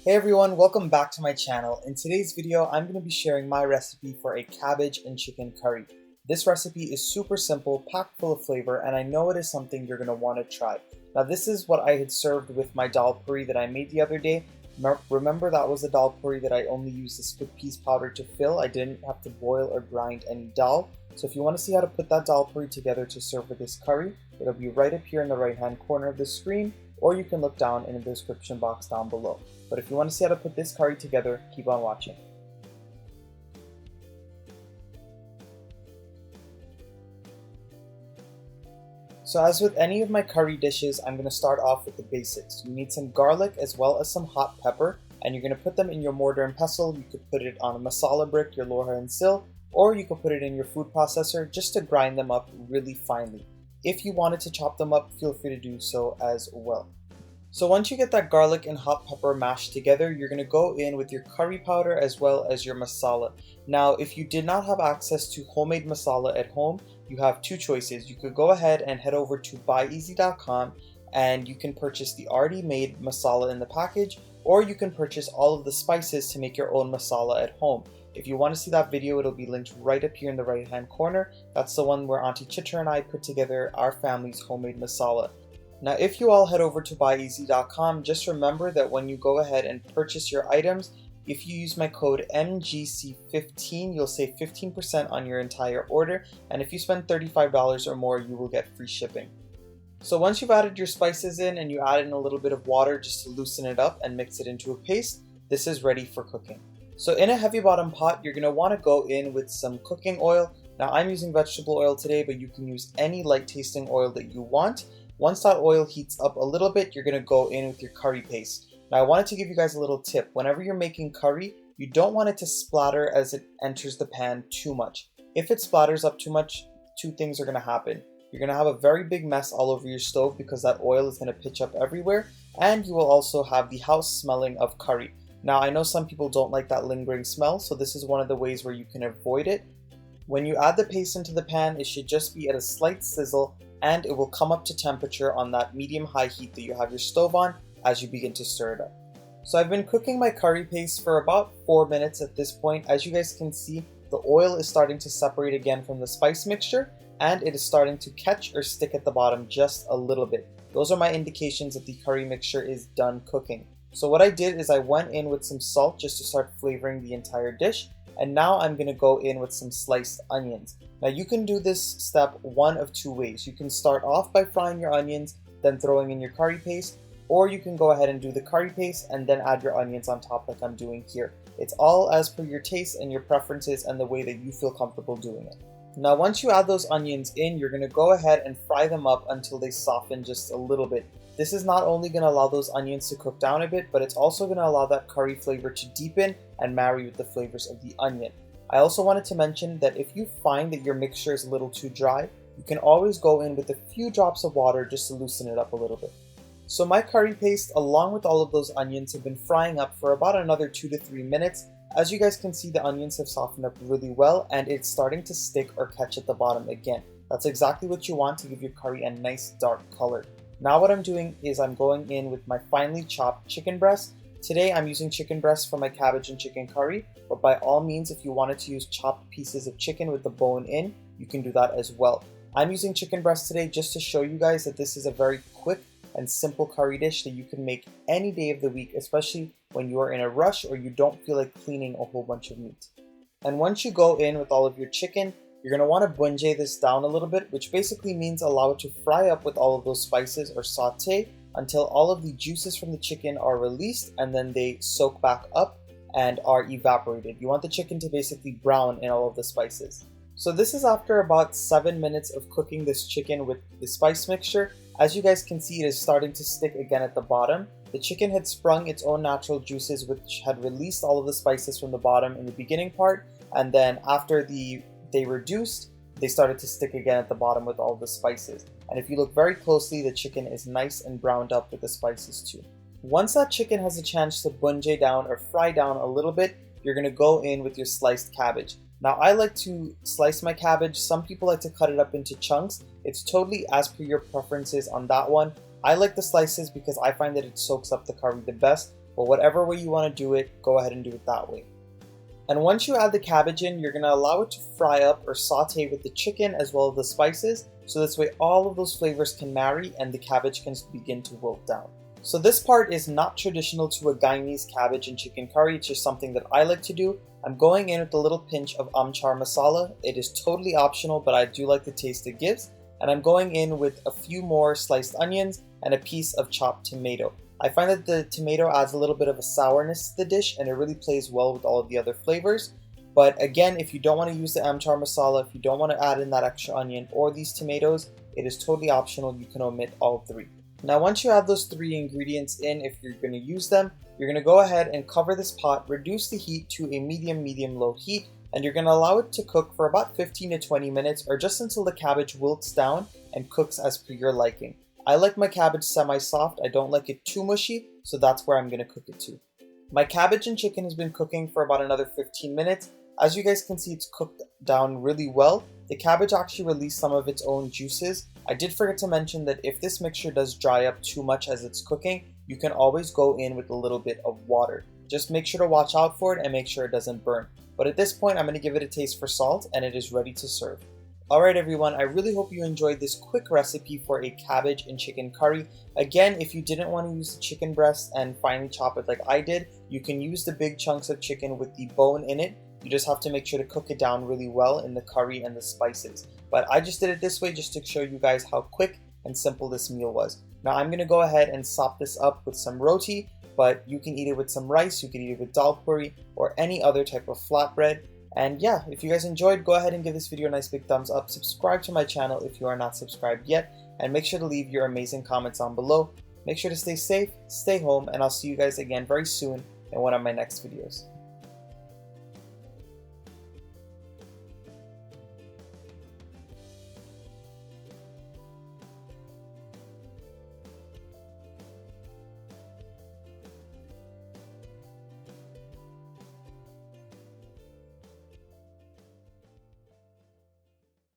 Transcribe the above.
Hey everyone, welcome back to my channel. In today's video, I'm going to be sharing my recipe for a cabbage and chicken curry. This recipe is super simple, packed full of flavor, and I know it is something you're going to want to try. Now this is what I had served with my dal puri that I made the other day. Remember, that was a dal puri that I only used the split peas powder to fill. I didn't have to boil or grind any dal. So if you want to see how to put that dal puri together to serve with this curry, it'll be right up here in the right hand corner of the screen, or you can look down in the description box down below. But if you want to see how to put this curry together, keep on watching. So as with any of my curry dishes, I'm going to start off with the basics. You need some garlic as well as some hot pepper, and you're going to put them in your mortar and pestle. You could put it on a masala brick, your loha and sil, or you could put it in your food processor just to grind them up really finely. If you wanted to chop them up, feel free to do so as well. So once you get that garlic and hot pepper mashed together, you're going to go in with your curry powder as well as your masala. Now, if you did not have access to homemade masala at home, you have two choices. You could go ahead and head over to buyeasy.com and you can purchase the already made masala in the package, or you can purchase all of the spices to make your own masala at home. If you want to see that video, it'll be linked right up here in the right hand corner. That's the one where Auntie Chitra and I put together our family's homemade masala. Now, if you all head over to buyeasy.com, just remember that when you go ahead and purchase your items, if you use my code MGC15, you'll save 15% on your entire order, and if you spend $35 or more, you will get free shipping. So once you've added your spices in and you add in a little bit of water just to loosen it up and mix it into a paste, this is ready for cooking. So in a heavy bottom pot, you're going to want to go in with some cooking oil. Now I'm using vegetable oil today, but you can use any light tasting oil that you want. Once that oil heats up a little bit, you're going to go in with your curry paste. Now I wanted to give you guys a little tip. Whenever you're making curry, you don't want it to splatter as it enters the pan too much. If it splatters up too much, two things are going to happen. You're going to have a very big mess all over your stove because that oil is going to pitch up everywhere, and you will also have the house smelling of curry. Now I know some people don't like that lingering smell, so this is one of the ways where you can avoid it. When you add the paste into the pan, it should just be at a slight sizzle, and it will come up to temperature on that medium-high heat that you have your stove on as you begin to stir it up. So I've been cooking my curry paste for about 4 minutes at this point. As you guys can see, the oil is starting to separate again from the spice mixture, and it is starting to catch or stick at the bottom just a little bit. Those are my indications that the curry mixture is done cooking. So what I did is I went in with some salt just to start flavoring the entire dish. And now I'm going to go in with some sliced onions. Now you can do this step one of two ways. You can start off by frying your onions, then throwing in your curry paste, or you can go ahead and do the curry paste and then add your onions on top like I'm doing here. It's all as per your taste and your preferences and the way that you feel comfortable doing it. Now once you add those onions in, you're going to go ahead and fry them up until they soften just a little bit. This is not only going to allow those onions to cook down a bit, but it's also going to allow that curry flavor to deepen and marry with the flavors of the onion. I also wanted to mention that if you find that your mixture is a little too dry, you can always go in with a few drops of water just to loosen it up a little bit. So my curry paste along with all of those onions have been frying up for about another 2 to 3 minutes. As you guys can see, the onions have softened up really well and it's starting to stick or catch at the bottom again. That's exactly what you want to give your curry a nice dark color. Now what I'm doing is I'm going in with my finely chopped chicken breast. Today I'm using chicken breast for my cabbage and chicken curry, but by all means, if you wanted to use chopped pieces of chicken with the bone in, you can do that as well. I'm using chicken breast today just to show you guys that this is a very quick and simple curry dish that you can make any day of the week, especially when you are in a rush or you don't feel like cleaning a whole bunch of meat. And once you go in with all of your chicken, you're going to want to bunjay this down a little bit, which basically means allow it to fry up with all of those spices or saute until all of the juices from the chicken are released and then they soak back up and are evaporated. You want the chicken to basically brown in all of the spices. So this is after about 7 minutes of cooking this chicken with the spice mixture. As you guys can see, it is starting to stick again at the bottom. The chicken had sprung its own natural juices, which had released all of the spices from the bottom in the beginning part, and then after they reduced, they started to stick again at the bottom with all the spices. And if you look very closely, the chicken is nice and browned up with the spices too. Once that chicken has a chance to bunjay down or fry down a little bit, you're going to go in with your sliced cabbage. Now I like to slice my cabbage. Some people like to cut it up into chunks. It's totally as per your preferences on that one. I like the slices because I find that it soaks up the curry the best. but whatever way you want to do it, go ahead and do it that way. And once you add the cabbage in, you're going to allow it to fry up or saute with the chicken as well as the spices, so this way all of those flavors can marry and the cabbage can begin to wilt down. So this part is not traditional to a Guyanese cabbage and chicken curry, it's just something that I like to do. I'm going in with a little pinch of amchar masala. It is totally optional, but I do like the taste it gives. And I'm going in with a few more sliced onions and a piece of chopped tomato. I find that the tomato adds a little bit of a sourness to the dish and it really plays well with all of the other flavors. But again, if you don't want to use the amchar masala, if you don't want to add in that extra onion or these tomatoes, it is totally optional. You can omit all three. Now once you add those three ingredients in, if you're going to use them, you're going to go ahead and cover this pot, reduce the heat to a medium-low heat, and you're going to allow it to cook for about 15 to 20 minutes or just until the cabbage wilts down and cooks as per your liking. I like my cabbage semi-soft, I don't like it too mushy, so that's where I'm going to cook it to. My cabbage and chicken has been cooking for about another 15 minutes. As you guys can see, it's cooked down really well. The cabbage actually released some of its own juices. I did forget to mention that if this mixture does dry up too much as it's cooking, you can always go in with a little bit of water. Just make sure to watch out for it and make sure it doesn't burn. But at this point, I'm going to give it a taste for salt and it is ready to serve. Alright everyone, I really hope you enjoyed this quick recipe for a cabbage and chicken curry. Again, if you didn't want to use the chicken breast and finely chop it like I did, you can use the big chunks of chicken with the bone in it. You just have to make sure to cook it down really well in the curry and the spices. But I just did it this way just to show you guys how quick and simple this meal was. Now I'm going to go ahead and sop this up with some roti, but you can eat it with some rice, you can eat it with dal puri, or any other type of flatbread. And yeah, if you guys enjoyed, go ahead and give this video a nice big thumbs up, subscribe to my channel if you are not subscribed yet, and make sure to leave your amazing comments down below. Make sure to stay safe, stay home, and I'll see you guys again very soon in one of my next videos.